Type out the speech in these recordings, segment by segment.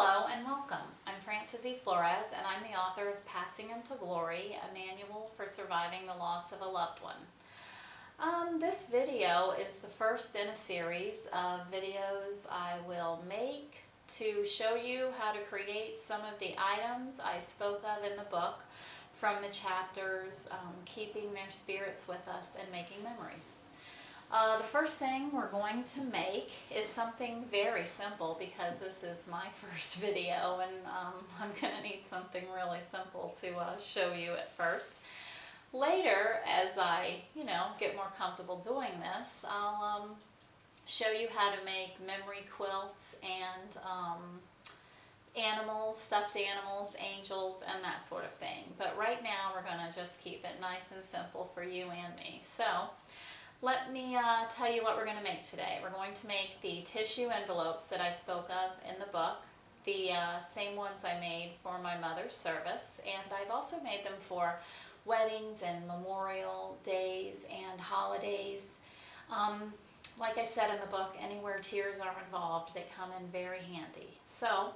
Hello and welcome. I'm Frances E. Flores and I'm the author of Passing into Glory, a manual for surviving the loss of a loved one. This video is the first in a series of videos I will make to show you how to create some of the items I spoke of in the book from the chapters, Keeping Their Spirits with Us and Making Memories. The first thing we're going to make is something very simple because this is my first video and I'm going to need something really simple to show you at first. Later, as I, get more comfortable doing this, I'll show you how to make memory quilts and animals, stuffed animals, angels, and that sort of thing. But right now we're going to just keep it nice and simple for you and me. So let me tell you what we're going to make today. We're going to make the tissue envelopes that I spoke of in the book, the same ones I made for my mother's service, and I've also made them for weddings and memorial days and holidays. Like I said in the book, anywhere tears are involved, they come in very handy. So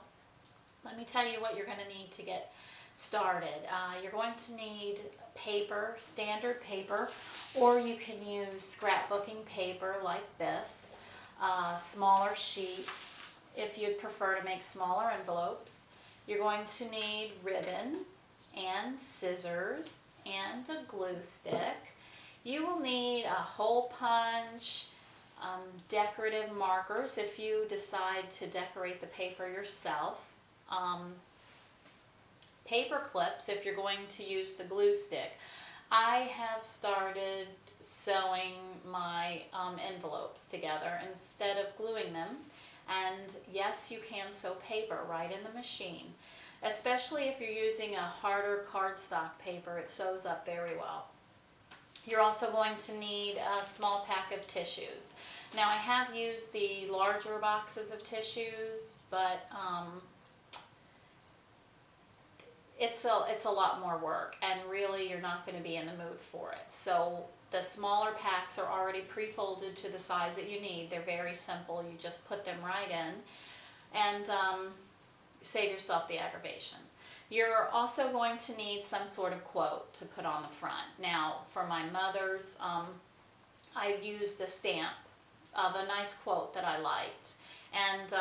let me tell you what you're going to need to get started. You're going to need paper, standard paper, or you can use scrapbooking paper like this, smaller sheets if you'd prefer to make smaller envelopes. You're going to need ribbon and scissors and a glue stick. You will need a hole punch, decorative markers if you decide to decorate the paper yourself, paper clips if you're going to use the glue stick. I have started sewing my envelopes together instead of gluing them, and yes, you can sew paper right in the machine, especially if you're using a harder cardstock paper. It sews up very well. You're also going to need a small pack of tissues. Now I have used the larger boxes of tissues, but it's a lot more work, and really you're not going to be in the mood for it. So the smaller packs are already pre-folded to the size that you need. They're very simple. You just put them right in and save yourself the aggravation. You're also going to need some sort of quote to put on the front. Now for my mother's, I used a stamp of a nice quote that I liked, and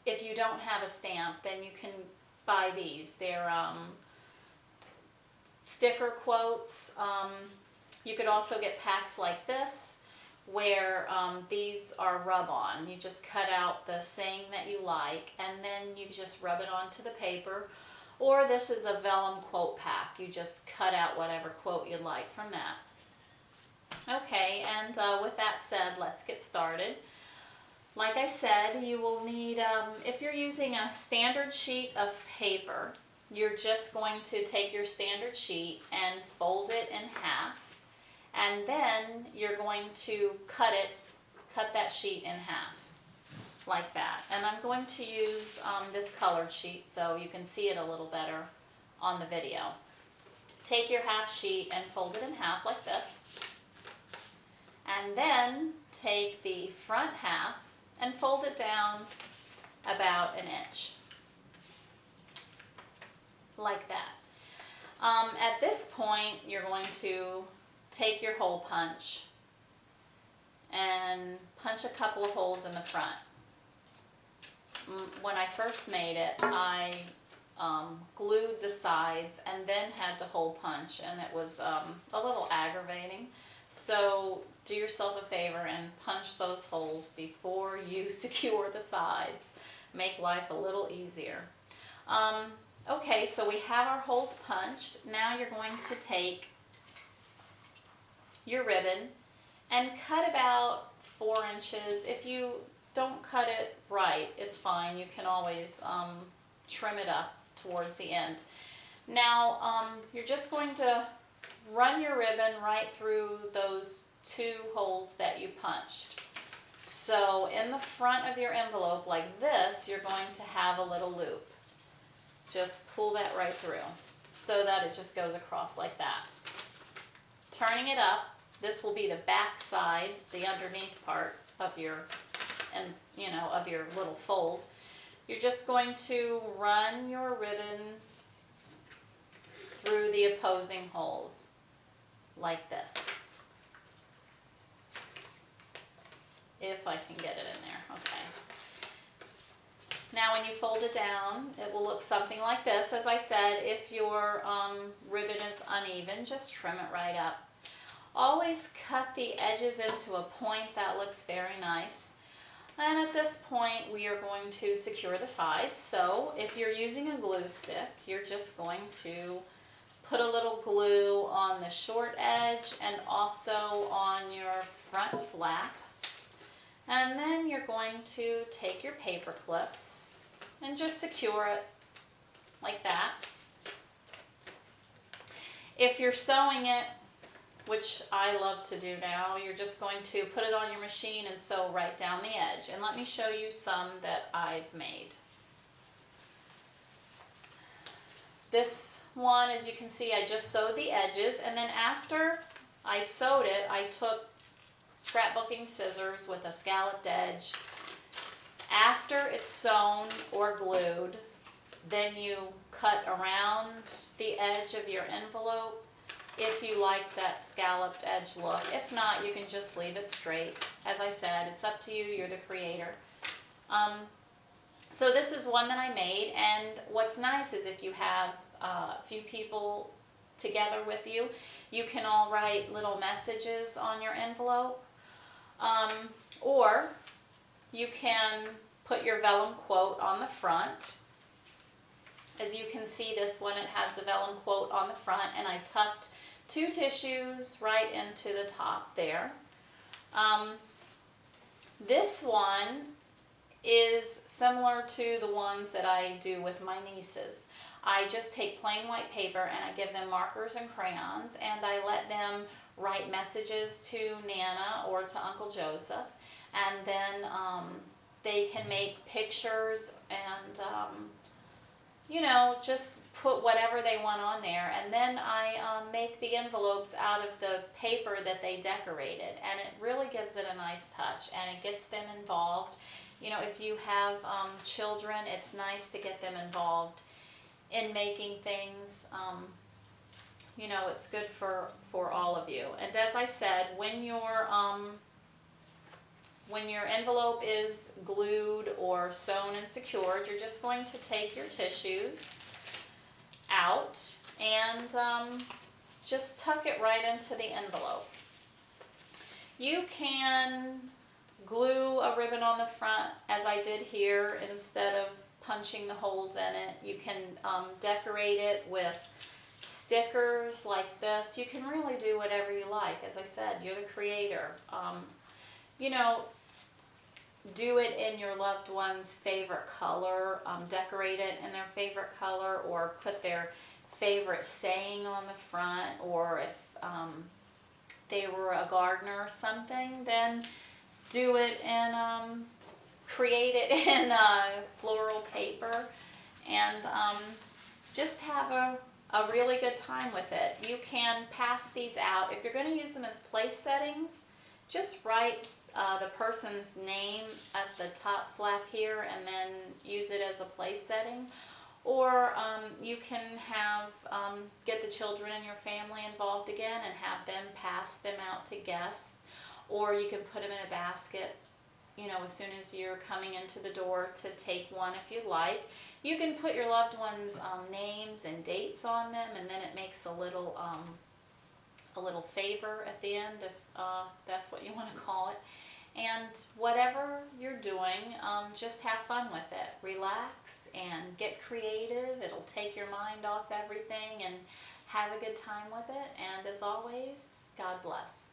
if you don't have a stamp, then you can buy these. They're sticker quotes. You could also get packs like this where these are rub-on. You just cut out the saying that you like and then you just rub it onto the paper. Or this is a vellum quote pack. You just cut out whatever quote you'd like from that. Okay, and with that said, let's get started. Like I said, you will need, if you're using a standard sheet of paper, you're just going to take your standard sheet and fold it in half, and then you're going to cut that sheet in half, like that. And I'm going to use this colored sheet so you can see it a little better on the video. Take your half sheet and fold it in half like this, and then take the front half and fold it down about an inch, like that. At this point, you're going to take your hole punch and punch a couple of holes in the front. When I first made it, I glued the sides and then had to hole punch, and it was a little aggravating. So do yourself a favor and punch those holes before you secure the sides. Make life a little easier. Okay, so we have our holes punched. Now you're going to take your ribbon and cut about 4 inches. If you don't cut it right, it's fine. You can always trim it up towards the end. Now you're just going to run your ribbon right through those 2 holes that you punched. So in the front of your envelope like this, you're going to have a little loop. Just pull that right through so that it just goes across like that. Turning it up, this will be the back side, the underneath part of your, of your little fold. You're just going to run your ribbon through the opposing holes like this. If I can get it in there, okay. Now when you fold it down, it will look something like this. As I said, if your ribbon is uneven, just trim it right up. Always cut the edges into a point that looks very nice. And at this point, we are going to secure the sides. So if you're using a glue stick, you're just going to put a little glue on the short edge and also on your front flap. And then you're going to take your paper clips and just secure it like that. If you're sewing it, which I love to do now, you're just going to put it on your machine and sew right down the edge. And let me show you some that I've made. This one, as you can see, I just sewed the edges, and then after I sewed it, I took scrapbooking scissors with a scalloped edge. After it's sewn or glued, then you cut around the edge of your envelope if you like that scalloped edge look. If not, you can just leave it straight. As I said, it's up to you, you're the creator. So this is one that I made, and what's nice is if you have a few people together with you, you can all write little messages on your envelope, or you can put your vellum quote on the front. As you can see, this one, it has the vellum quote on the front, and I tucked 2 tissues right into the top there. This one is similar to the ones that I do with my nieces. I just take plain white paper and I give them markers and crayons, and I let them write messages to Nana or to Uncle Joseph, and then they can make pictures and you know, just put whatever they want on there. And then I make the envelopes out of the paper that they decorated, and it really gives it a nice touch, and it gets them involved. You know, if you have children, it's nice to get them involved in making things. You know, it's good for all of you. And as I said, when your envelope is glued or sewn and secured, you're just going to take your tissues out and just tuck it right into the envelope. You can glue a ribbon on the front, as I did here, instead of punching the holes in it. You can decorate it with stickers like this. You can really do whatever you like. As I said, you're the creator. You know, do it in your loved one's favorite color, decorate it in their favorite color, or put their favorite saying on the front, or if they were a gardener or something, then do it in, create it in floral paper, and just have a really good time with it. You can pass these out. If you're going to use them as place settings, just write the person's name at the top flap here and then use it as a place setting. Or you can have get the children in your family involved again and have them pass them out to guests. Or you can put them in a basket, you know, as soon as you're coming into the door to take one if you'd like. You can put your loved ones' names and dates on them, and then it makes a little favor at the end, if that's what you want to call it. And whatever you're doing, just have fun with it. Relax and get creative. It'll take your mind off everything, and have a good time with it. And as always, God bless.